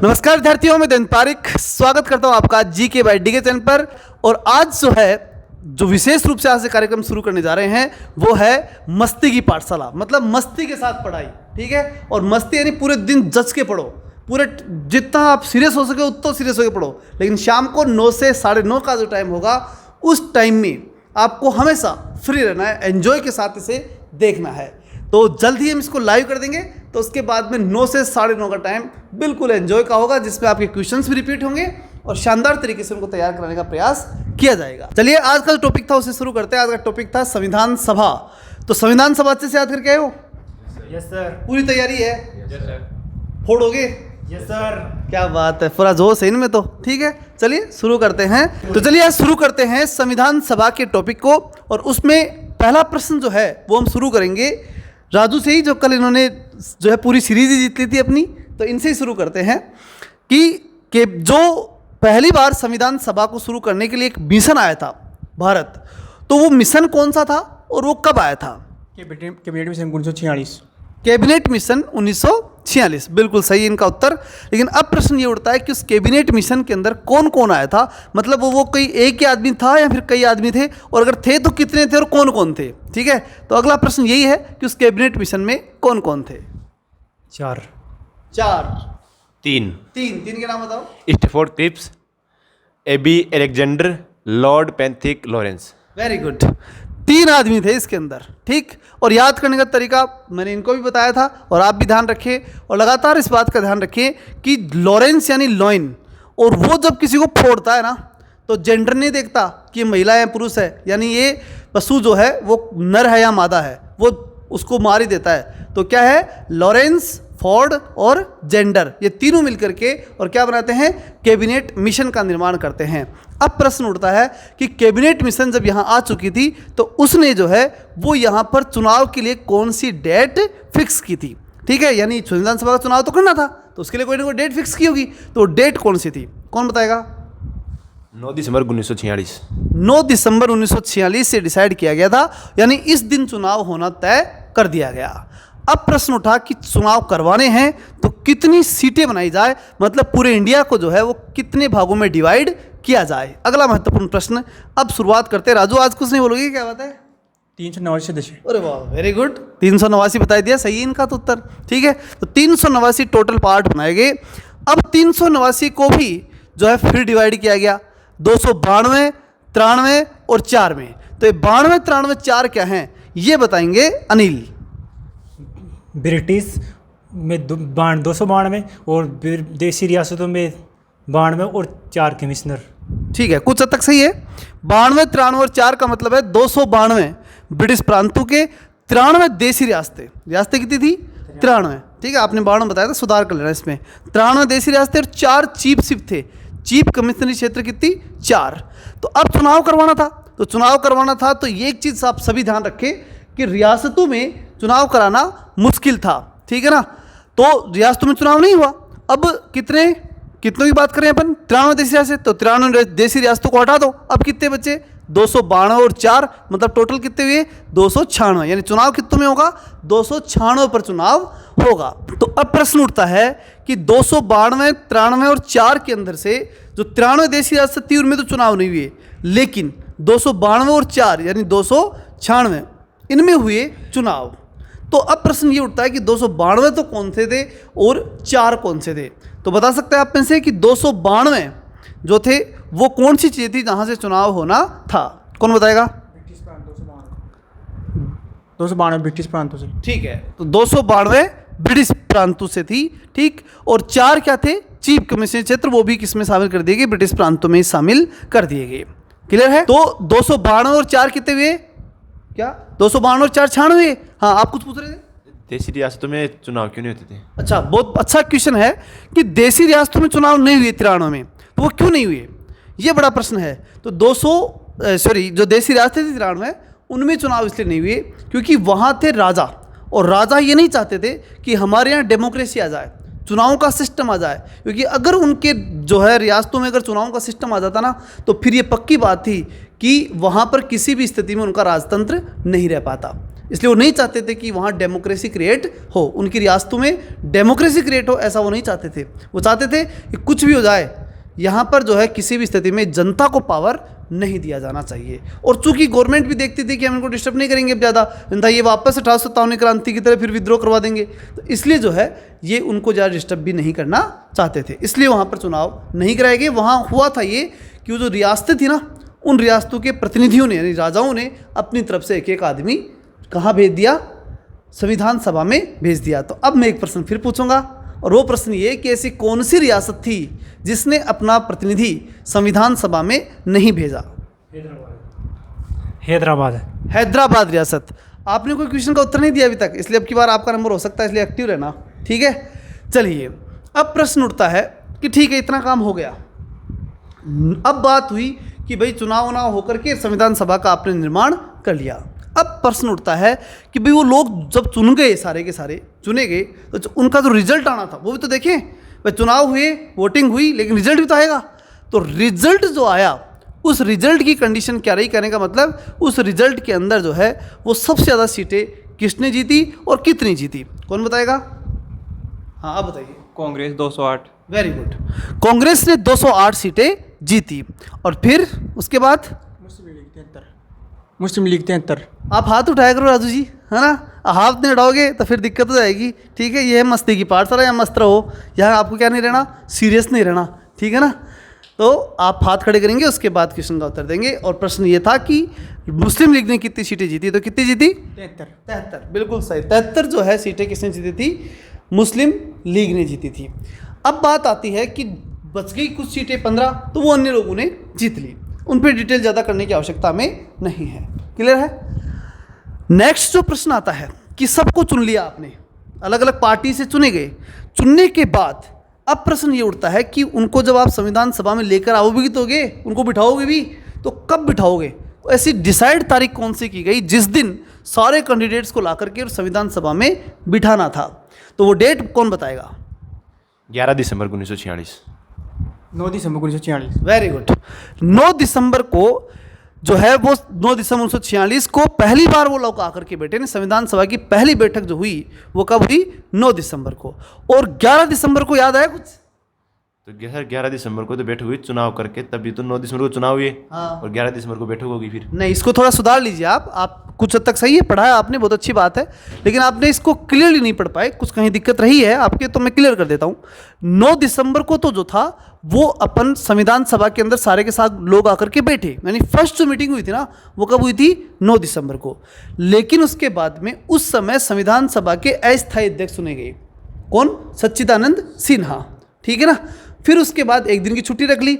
नमस्कार विद्यार्थियों, मैं दैन पारिक स्वागत करता हूं आपका जीके बाय डीके चैनल पर। और आज जो विशेष रूप से आज से कार्यक्रम शुरू करने जा रहे हैं वो है मस्ती की पाठशाला, मतलब मस्ती के साथ पढ़ाई। ठीक है, और मस्ती यानी पूरे दिन जच के पढ़ो, पूरे जितना आप सीरियस हो सके उतना सीरियस होकर पढ़ो, लेकिन शाम को 9 से 9:30 का जो टाइम होगा उस टाइम में आपको हमेशा फ्री रहना है, एंजॉय के साथ इसे देखना है। तो जल्द ही हम इसको लाइव कर देंगे, तो उसके बाद में 9 से 9:30 का टाइम बिल्कुल एंजॉय का होगा, जिसमें आपके क्वेश्चंस भी रिपीट होंगे और शानदार तरीके से उनको तैयार कराने का प्रयास किया जाएगा। चलिए, आज का जो टॉपिक था उसे शुरू करते हैं। आज का टॉपिक था संविधान सभा। तो संविधान सभा अच्छे से याद करके आए हो? Yes sir. पूरी तैयारी है? Yes sir. फोड़ोगे? Yes sir. क्या बात है, पूरा जोश है इनमें तो। ठीक है, चलिए शुरू करते हैं। तो चलिए आज शुरू करते हैं संविधान सभा के टॉपिक को, और उसमें पहला प्रश्न जो है वो हम शुरू करेंगे राजू से ही, जो कल इन्होंने जो है पूरी सीरीज ही जीत ली थी अपनी। तो इनसे ही शुरू करते हैं कि जो पहली बार संविधान सभा को शुरू करने के लिए एक मिशन आया था भारत, तो वो मिशन कौन सा था और वो कब आया था? Cabinet mission 1946। कैबिनेट मिशन 1946, बिल्कुल सही इनका उत्तर। लेकिन अब प्रश्न ये उठता है कि उस कैबिनेट मिशन के अंदर कौन कौन आया था, मतलब वो कोई एक ही आदमी था या फिर कई आदमी थे, और अगर थे तो कितने थे और कौन कौन थे? ठीक है, तो अगला प्रश्न यही है कि उस कैबिनेट मिशन में कौन कौन थे? चार। तीन के नाम बताओ। Stafford Cripps, A V Alexander, Lord Pethick Lawrence. Very good, 3 आदमी थे इसके अंदर। ठीक, और याद करने का तरीका मैंने इनको भी बताया था, और आप भी ध्यान रखें और लगातार इस बात का ध्यान रखें कि लॉरेंस यानी लॉइन, और वो जब किसी को फोड़ता है ना तो जेंडर नहीं देखता कि महिला है पुरुष है, यानी ये पशु जो है वो नर है या मादा है, वो उसको मार ही देता है। तो क्या है, लॉरेंस, फोर्ड और जेंडर, ये तीनों मिलकर के और क्या बनाते हैं, कैबिनेट मिशन का निर्माण करते हैं। अब प्रश्न उठता है कि कैबिनेट मिशन जब यहाँ आ चुकी थी तो उसने जो है वो यहाँ पर चुनाव के लिए कौन सी डेट फिक्स की थी? ठीक है, यानी संविधान सभा का चुनाव तो करना था, तो उसके लिए कोई ना कोई डेट फिक्स की होगी, तो डेट कौन सी थी? कौन बताएगा? 9 दिसंबर 1946। 9 दिसंबर 1946 से डिसाइड किया गया था, यानी इस दिन चुनाव होना तय कर दिया गया। अब प्रश्न उठा कि चुनाव करवाने हैं तो कितनी सीटें बनाई जाए, मतलब पूरे इंडिया को जो है वो कितने भागों में डिवाइड किया जाए, अगला महत्वपूर्ण प्रश्न। अब शुरुआत करते हैं। राजू, आज कुछ नहीं बोलोगे, क्या बात है? 389 सदस्य। अरे वाह, वेरी गुड, 389 बता दिया, सही है इनका तो उत्तर। ठीक है, तो 389 टोटल पार्ट बनाए गए। अब 389 को भी जो है फिर डिवाइड किया गया 292, 93 और 4 में। तो ये 92, 93, 4 क्या हैं ये बताएंगे अनिल। ब्रिटिश में 292 और देसी रियासतों में 92 और 4 कमिश्नर। ठीक है, कुछ हद तक सही है। 92, 93 और 4 का मतलब है 292 ब्रिटिश प्रांतों के, 93 देसी रियासतें। रियासतें कितनी थी? 93। ठीक है, आपने 92 बताया था, सुधार कर लेना इसमें। 93 देसी रियासतें और 4 चीफ शिप थे, चीफ कमिश्नरी क्षेत्र कितनी? 4। तो अब चुनाव करवाना था, तो ये एक चीज़ आप सभी ध्यान रखें कि रियासतों में चुनाव कराना मुश्किल था। ठीक है ना, तो रियासतों में चुनाव नहीं हुआ। अब कितनों की बात करें अपन? 93 देसी रियासत, तो 93 देसी रियासतों को हटा दो, अब कितने बचे? 292 और 4, मतलब टोटल कितने हुए? 296। यानी चुनाव कितनों में होगा? 296 पर चुनाव होगा। तो अब प्रश्न उठता है कि 292, 93 और 4 के अंदर से जो 93 देसी रियासत थी उनमें तो चुनाव नहीं हुए, लेकिन 292 और 4 यानी 296 इनमें हुए चुनाव। तो अब प्रश्न ये उठता है कि 292 तो कौन से थे और 4 कौन से थे? तो बता सकते हैं आप में से कि 292 जो थे वो कौन सी चीज़ थी जहाँ से चुनाव होना था? कौन बताएगा? 292 ब्रिटिश प्रांतों से। ठीक है, तो 292 ब्रिटिश प्रांतों से थी। ठीक, और 4 क्या थे? चीफ कमिश्नरी क्षेत्र, वो भी किसमें शामिल कर दिए गए? ब्रिटिश प्रांतों में शामिल कर दिए गए। क्लियर है? तो 292 और 4 कितने हुए? क्या 292 और 4 96? हाँ, आप कुछ पूछ रहे थे? देसी रियासतों में चुनाव क्यों नहीं होते थे? अच्छा, बहुत अच्छा क्वेश्चन है कि देसी रियासतों में चुनाव नहीं हुए 93 में, तो वो क्यों नहीं हुए, ये बड़ा प्रश्न है। तो जो देसी रियासतें थी 93 उनमें चुनाव इसलिए नहीं हुए क्योंकि वहाँ थे राजा, और राजा ये नहीं चाहते थे कि हमारे यहाँ डेमोक्रेसी आ जाए, चुनाव का सिस्टम आ जाए, क्योंकि अगर उनके जो है रियासतों में अगर चुनाव का सिस्टम आ जाता ना तो फिर ये पक्की बात थी कि वहाँ पर किसी भी स्थिति में उनका राजतंत्र नहीं रह पाता। इसलिए वो नहीं चाहते थे कि वहाँ डेमोक्रेसी क्रिएट हो, उनकी रियासतों में डेमोक्रेसी क्रिएट हो, ऐसा वो नहीं चाहते थे। वो चाहते थे कि कुछ भी हो जाए, यहाँ पर जो है किसी भी स्थिति में जनता को पावर नहीं दिया जाना चाहिए। और चूंकि गवर्नमेंट भी देखती थी कि हम इनको डिस्टर्ब नहीं करेंगे ज़्यादा, जनता ये वापस 1857 क्रांति की तरह फिर विद्रोह करवा देंगे, तो इसलिए जो है ये उनको ज़्यादा डिस्टर्ब भी नहीं करना चाहते थे, इसलिए वहाँ पर चुनाव नहीं कराए गए। वहाँ हुआ था ये कि वो जो रियासतें थी ना, उन रियासतों के प्रतिनिधियों ने यानी राजाओं ने अपनी तरफ से एक एक आदमी कहाँ भेज दिया, संविधान सभा में भेज दिया। तो अब मैं एक प्रश्न फिर पूछूंगा, और वो प्रश्न ये कि ऐसी कौन सी रियासत थी जिसने अपना प्रतिनिधि संविधान सभा में नहीं भेजा? हैदराबाद। हैदराबाद रियासत। आपने कोई क्वेश्चन का उत्तर नहीं दिया अभी तक, इसलिए अब की बार आपका नंबर हो सकता है, इसलिए एक्टिव रहना, ठीक है। चलिए अब प्रश्न उठता है कि ठीक है इतना काम हो गया, अब बात हुई कि भाई चुनाव उनाव होकर के संविधान सभा का आपने निर्माण कर लिया। अब प्रश्न उठता है कि भाई वो लोग जब चुन गए, सारे के सारे चुने गए, तो उनका जो रिजल्ट आना था वो भी तो देखें। भाई चुनाव हुए, वोटिंग हुई, लेकिन रिजल्ट भी तो आएगा। तो रिजल्ट जो आया, उस रिजल्ट की कंडीशन क्या रही, कहने का मतलब उस रिजल्ट के अंदर जो है वो सबसे ज़्यादा सीटें किसने जीती और कितनी जीती, कौन बताएगा? हाँ आप बताइए। कांग्रेस 208। वेरी गुड, कांग्रेस ने 208 सीटें जीती। और फिर उसके बाद मुस्लिम लीग 73। आप हाथ उठाया करो राजू जी, है ना, हाथ नहीं उठाओगे तो फिर दिक्कत हो जाएगी, ठीक है। ये है मस्ती की पाठशाला, या मस्त रहो, यहाँ आपको क्या नहीं रहना, सीरियस नहीं रहना, ठीक है ना। तो आप हाथ खड़े करेंगे, उसके बाद क्वेश्चन का उत्तर देंगे। और प्रश्न ये था कि मुस्लिम लीग ने कितनी सीटें जीती, तो कितनी जीती? 73, बिल्कुल सही। 73 जो है सीटें किसने जीती थी? मुस्लिम लीग ने जीती थी। अब बात आती है कि बच गई कुछ सीटें 15, तो वो अन्य लोगों ने जीत ली, उन पर डिटेल ज़्यादा करने की आवश्यकता हमें नहीं है, क्लियर है। नेक्स्ट जो प्रश्न आता है कि सबको चुन लिया आपने, अलग अलग पार्टी से चुने गए, चुनने के बाद अब प्रश्न ये उठता है कि उनको जब आप संविधान सभा में लेकर आओगे तो उनको बिठाओगे भी, तो कब बिठाओगे? तो ऐसी डिसाइड तारीख कौन सी की गई जिस दिन सारे कैंडिडेट्स को ला करके संविधान सभा में बिठाना था? तो वो डेट कौन बताएगा? 11 दिसंबर 1946। 9 दिसंबर 1946। Very good. 9 दिसंबर को जो है वो 9 दिसंबर 1946 को पहली बार वो लोग आकर के बैठे ने। संविधान सभा की पहली बैठक जो हुई वो कब हुई? 9 दिसंबर को। और 11 दिसंबर को याद आया कुछ? तो 11 दिसंबर को तो बैठक हुई चुनाव करके, तभी तो 9 दिसंबर को चुनाव हुए। हाँ। और 11 दिसंबर को बैठक होगी फिर। नहीं, इसको थोड़ा सुधार लीजिए आप कुछ हद तक सही है, पढ़ाया आपने, बहुत अच्छी बात है, लेकिन आपने इसको क्लियरली नहीं पढ़ पाए, कुछ कहीं दिक्कत रही है आपके, तो मैं क्लियर कर देता हूँ। 9 दिसंबर को तो जो था वो अपन संविधान सभा के अंदर सारे के साथ लोग आकर के बैठे, यानी फर्स्ट जो मीटिंग हुई थी ना वो कब हुई थी? 9 दिसंबर को। लेकिन उसके बाद में उस समय संविधान सभा के अस्थायी अध्यक्ष चुने गए, कौन? सच्चिदानंद सिन्हा, ठीक है ना। फिर उसके बाद एक दिन की छुट्टी रख ली,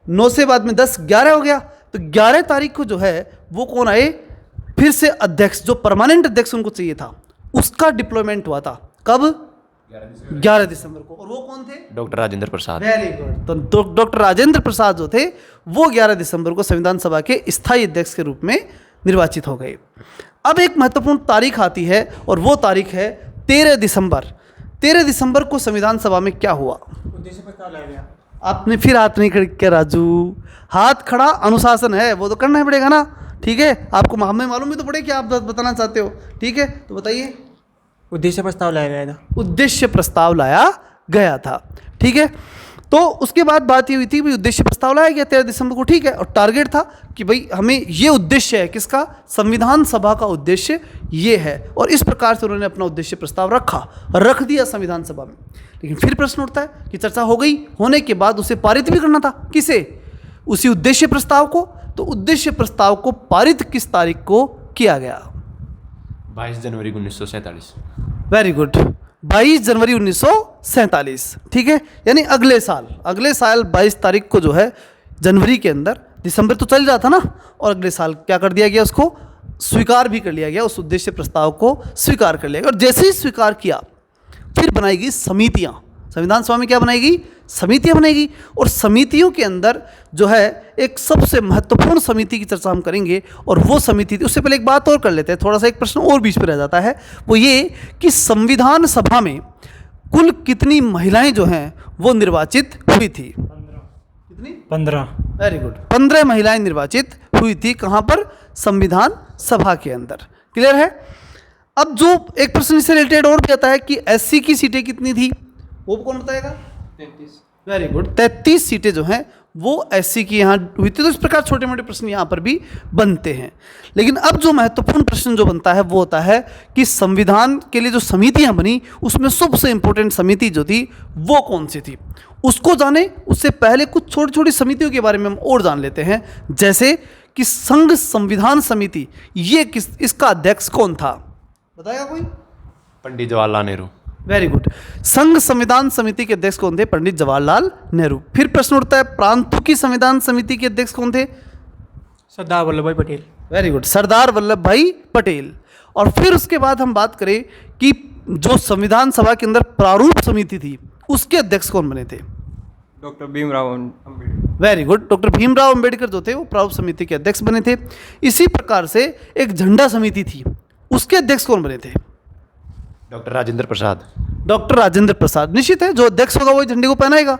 9 से बाद में 10, 11 हो गया। तो 11 तारीख को जो है वो कौन आए? फिर से अध्यक्ष, जो परमानेंट अध्यक्ष उनको चाहिए था, उसका डिप्लॉयमेंट हुआ था। कब? 11 दिसंबर को। और वो कौन थे? Doctor Rajendra Prasad. Very good. तो डॉक्टर राजेंद्र प्रसाद जो थे वो 11 दिसंबर को संविधान सभा के स्थायी अध्यक्ष के रूप में निर्वाचित हो गए। अब एक महत्वपूर्ण तारीख आती है और वो तारीख है 13 दिसंबर। 13 दिसंबर को संविधान सभा में क्या हुआ? उद्देश्य प्रस्ताव लाया गया। आपने फिर हाथ नहीं खड़ा किया राजू, हाथ खड़ा अनुशासन है, वो तो करना ही पड़ेगा ना, ठीक है। आपको हमें मालूम भी तो पड़े कि आप बताना चाहते हो, ठीक है, तो बताइए। उद्देश्य प्रस्ताव लाया गया था। उद्देश्य प्रस्ताव लाया गया था, ठीक है। तो उसके बाद बात ये हुई थी भाई उद्देश्य प्रस्ताव लाया गया 13 दिसंबर को, ठीक है। और टारगेट था कि भाई हमें ये उद्देश्य है, किसका? संविधान सभा का उद्देश्य ये है। और इस प्रकार से उन्होंने अपना उद्देश्य प्रस्ताव रख दिया संविधान सभा में। लेकिन फिर प्रश्न उठता है कि चर्चा हो गई, होने के बाद उसे पारित भी करना था। किसे? उसी उद्देश्य प्रस्ताव को। तो उद्देश्य प्रस्ताव को पारित किस तारीख को किया गया? 22 जनवरी 1947। वेरी गुड, 22 जनवरी 1947, ठीक है। यानी अगले साल 22 तारीख को जो है जनवरी के अंदर, दिसंबर तो चल रहा था ना, और अगले साल क्या कर दिया गया? उसको स्वीकार भी कर लिया गया, उस उद्देश्य प्रस्ताव को स्वीकार कर लिया गया। और जैसे ही स्वीकार किया फिर बनाएगी समितियाँ। संविधान सभा में क्या बनाएगी? समितियाँ बनाएगी। और समितियों के अंदर जो है एक सबसे महत्वपूर्ण समिति की चर्चा हम करेंगे, और वो समिति थी। उससे पहले एक बात और कर लेते हैं, थोड़ा सा एक प्रश्न और बीच में रह जाता है, वो ये कि संविधान सभा में कुल कितनी महिलाएं जो हैं वो निर्वाचित हुई थी? कितनी? 15। वेरी गुड, 15 महिलाएं निर्वाचित हुई थी। कहाँ पर? संविधान सभा के अंदर, क्लियर है। अब जो एक प्रश्न इससे रिलेटेड और भी आता है कि एससी की सीटें कितनी थी, वो कौन बताएगा? 33। वेरी गुड, 33 सीटें जो हैं वो एससी की यहाँ हुई थी। तो इस प्रकार छोटे मोटे प्रश्न यहाँ पर भी बनते हैं। लेकिन अब जो महत्वपूर्ण प्रश्न जो बनता है वो होता है कि संविधान के लिए जो समितियाँ बनी उसमें सबसे इंपॉर्टेंट समिति जो थी वो कौन सी थी, उसको जाने उससे पहले कुछ छोटी छोटी समितियों के बारे में हम और जान लेते हैं। जैसे कि संघ संविधान समिति, ये इसका अध्यक्ष कौन था, बताएगा कोई? पंडित जवाहरलाल नेहरू। वेरी गुड, संघ संविधान समिति के अध्यक्ष कौन थे? पंडित जवाहरलाल नेहरू। फिर प्रश्न उठता है प्रांतों की संविधान समिति के अध्यक्ष कौन थे? सरदार वल्लभ भाई पटेल। वेरी गुड, सरदार वल्लभ भाई पटेल। और फिर उसके बाद हम बात करें कि जो संविधान सभा के अंदर प्रारूप समिति थी उसके अध्यक्ष कौन बने थे? Doctor Bhimrao Ambedkar. Very good, doctor Bhimrao Ambedkar जो थे वो प्रारूप समिति के अध्यक्ष बने थे। इसी प्रकार से एक झंडा समिति थी, उसके अध्यक्ष कौन बने थे? डॉक्टर राजेंद्र प्रसाद। डॉक्टर राजेंद्र प्रसाद। निश्चित है, जो अध्यक्ष होगा वही झंडे को पहनाएगा,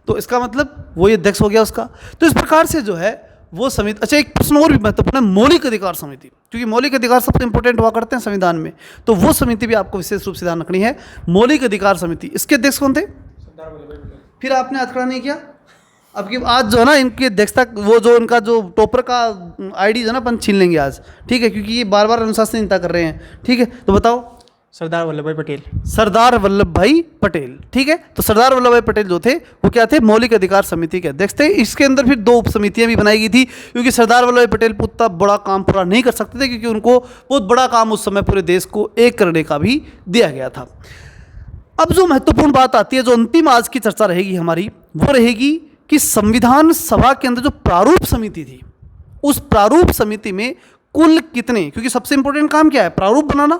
तो इसका मतलब वही अध्यक्ष हो गया उसका। तो इस प्रकार से जो है वो समिति। अच्छा, एक प्रश्न और भी महत्वपूर्ण है, मौलिक अधिकार समिति, क्योंकि मौलिक अधिकार सबसे इंपॉर्टेंट हुआ करते हैं संविधान में, तो वो समिति भी आपको विशेष रूप से ध्यान रखनी है। मौलिक अधिकार समिति, इसके अध्यक्ष कौन थे? सरदार वल्लभ भाई पटेल। फिर आपने हथकड़ा नहीं किया। अब की आज जो है ना इनकी अध्यक्षता, वो जो उनका जो टॉपर का आईडी जो है ना अपन छीन लेंगे आज, ठीक है, क्योंकि ये बार बार अनुशासनहीनता कर रहे हैं। ठीक है, तो बताओ। सरदार वल्लभ भाई पटेल। सरदार वल्लभ भाई पटेल। ठीक है, तो सरदार वल्लभ भाई पटेल जो थे वो क्या थे? मौलिक अधिकार समिति के अध्यक्ष थे। इसके अंदर फिर 2 उप समितियां भी बनाई गई थी, क्योंकि सरदार वल्लभ भाई पटेल उतना बड़ा काम पूरा नहीं कर सकते थे, क्योंकि उनको बहुत बड़ा काम उस समय पूरे देश को एक करने का भी दिया गया था। अब जो महत्वपूर्ण बात आती है, जो अंतिम आज की चर्चा रहेगी हमारी, वो रहेगी कि संविधान सभा के अंदर जो प्रारूप समिति थी, उस प्रारूप समिति में कुल कितने, क्योंकि सबसे इंपॉर्टेंट काम क्या है? प्रारूप बनाना।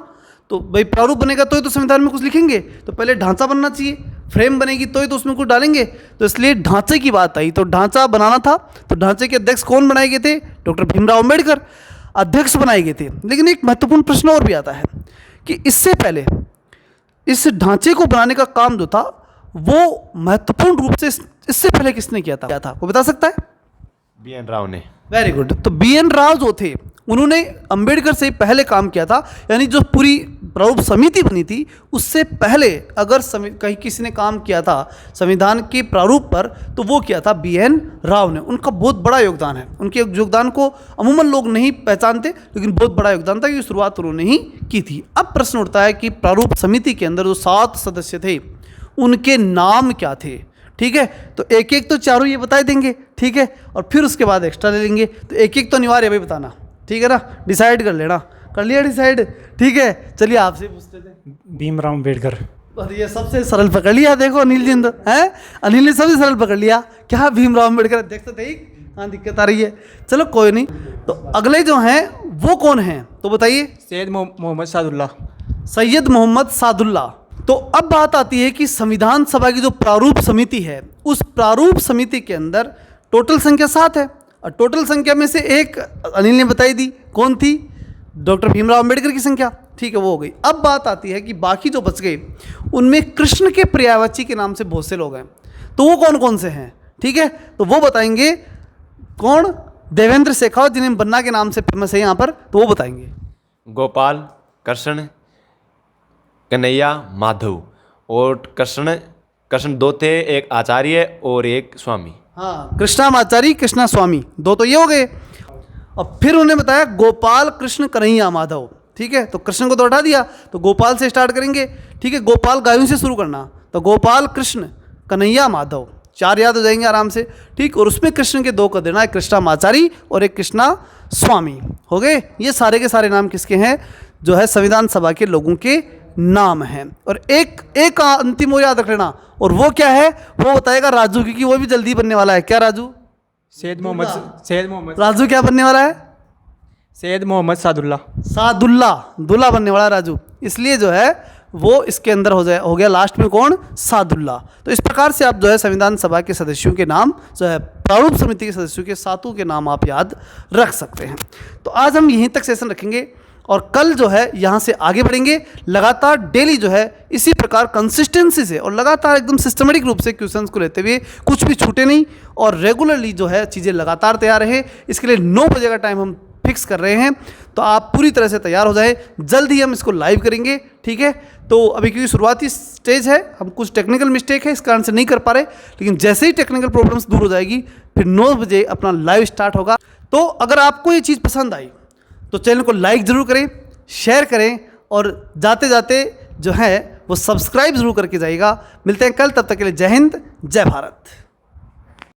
तो भाई प्रारूप बनेगा तो ही तो संविधान में कुछ लिखेंगे, तो पहले ढांचा बनना चाहिए, फ्रेम बनेगी तो ही तो उसमें कुछ डालेंगे। तो इसलिए ढांचे की बात आई, तो ढांचा बनाना था। तो ढांचे के अध्यक्ष कौन बनाए गए थे? डॉक्टर भीमराव अंबेडकर अध्यक्ष बनाए गए थे। लेकिन एक महत्वपूर्ण प्रश्न और भी आता है कि इससे पहले इस ढांचे को बनाने का काम जो था वो महत्वपूर्ण रूप से इससे पहले किसने किया था, वो बता सकता है? BN राव ने। वेरी गुड, तो BN राव जो थे उन्होंने अंबेडकर से पहले काम किया था। यानी जो पूरी प्रारूप समिति बनी थी उससे पहले अगर कहीं किसी ने काम किया था संविधान के प्रारूप पर, तो वो किया था BN राव ने। उनका बहुत बड़ा योगदान है, उनके योगदान को अमूमन लोग नहीं पहचानते, लेकिन बहुत बड़ा योगदान था, क्योंकि शुरुआत उन्होंने ही की थी। अब प्रश्न उठता है कि प्रारूप समिति के अंदर जो 7 सदस्य थे उनके नाम क्या थे? ठीक है, तो एक एक तो चारों ये बता देंगे, ठीक है, और फिर उसके बाद एक्स्ट्रा ले लेंगे। तो एक एक तो अनिवार्य है भाई बताना, ठीक है ना, डिसाइड कर लेना। कर लिया डिसाइड? ठीक है, चलिए आपसे पूछते थे। भीमराव अम्बेडकर। और ये सबसे सरल पकड़ लिया, देखो अनिल जी है, अनिल ने सबसे सरल पकड़ लिया। क्या भीमराव अम्बेडकर अध्यक्ष थे? हाँ, दिक्कत आ रही है, चलो कोई नहीं। तो अगले जो हैं वो कौन हैं, तो बताइए। सैयद मोहम्मद सादुल्ला। सैयद मोहम्मद सादुल्ला। तो अब बात आती है कि संविधान सभा की जो प्रारूप समिति है, उस प्रारूप समिति के अंदर टोटल संख्या 7 है, और टोटल संख्या में से एक अनिल ने बताई दी, कौन थी? डॉक्टर भीमराव अंबेडकर की संख्या। ठीक है, वो हो गई। अब बात आती है कि बाकी जो बच गए उनमें कृष्ण के पर्यायवाची के नाम से बहुत से लोग हैं, तो वो कौन कौन से हैं? ठीक है, तो वो बताएंगे कौन? देवेंद्र शेखावत, जिन्हें बन्ना के नाम से फेमस है यहाँ पर, तो वो बताएंगे। गोपाल, कृष्ण, कन्हैया, माधव। और कृष्ण 2 थे, एक आचार्य और एक स्वामी। हाँ, कृष्णामाचारी, कृष्णा स्वामी, 2 तो ये हो गए। और फिर उन्होंने बताया गोपाल, कृष्ण, कन्हैया, माधव। ठीक है, तो कृष्ण को तो हटा दिया, तो गोपाल से स्टार्ट करेंगे। ठीक है, गोपाल गायों से शुरू करना, तो गोपाल, कृष्ण, कन्हैया, माधव, 4 याद हो जाएंगे आराम से। ठीक, और उसमें कृष्ण के 2 कर देना, एक कृष्णामाचारी और एक कृष्णा स्वामी। हो गए, ये सारे के सारे नाम किसके हैं? जो है संविधान सभा के लोगों के नाम हैं। और एक अंतिम और याद रख लेना, और वो क्या है वो बताएगा राजू, क्योंकि वो भी जल्दी बनने वाला है। क्या राजू? सैयद मोहम्मद राजू क्या बनने वाला है? सैयद मोहम्मद सादुल्ला। सादुल्ला, दूल्हा बनने वाला राजू, इसलिए जो है वो इसके अंदर हो गया लास्ट में कौन? सादुल्ला। तो इस प्रकार से आप जो है संविधान सभा के सदस्यों के नाम, जो है प्रारूप समिति के सदस्यों के 7 के नाम आप याद रख सकते हैं। तो आज हम यहीं तक सेशन रखेंगे, और कल जो है यहाँ से आगे बढ़ेंगे। लगातार डेली जो है इसी प्रकार कंसिस्टेंसी से और लगातार एकदम सिस्टमेटिक रूप से क्वेश्चंस को लेते हुए, कुछ भी छूटे नहीं, और रेगुलरली जो है चीज़ें लगातार तैयार रहे। इसके लिए 9 बजे का टाइम हम फिक्स कर रहे हैं, तो आप पूरी तरह से तैयार हो जाएं। जल्द ही हम इसको लाइव करेंगे, ठीक है। तो अभी क्योंकि शुरुआती स्टेज है, हम कुछ टेक्निकल मिस्टेक है इस कारण से नहीं कर पा रहे, लेकिन जैसे ही टेक्निकल प्रॉब्लम्स दूर हो जाएगी फिर 9 बजे अपना लाइव स्टार्ट होगा। तो अगर आपको ये चीज़ पसंद आई तो चैनल को लाइक ज़रूर करें, शेयर करें और जाते जाते जो है वो सब्सक्राइब ज़रूर करके जाइएगा। मिलते हैं कल, तब तक के लिए जय हिंद, जय भारत।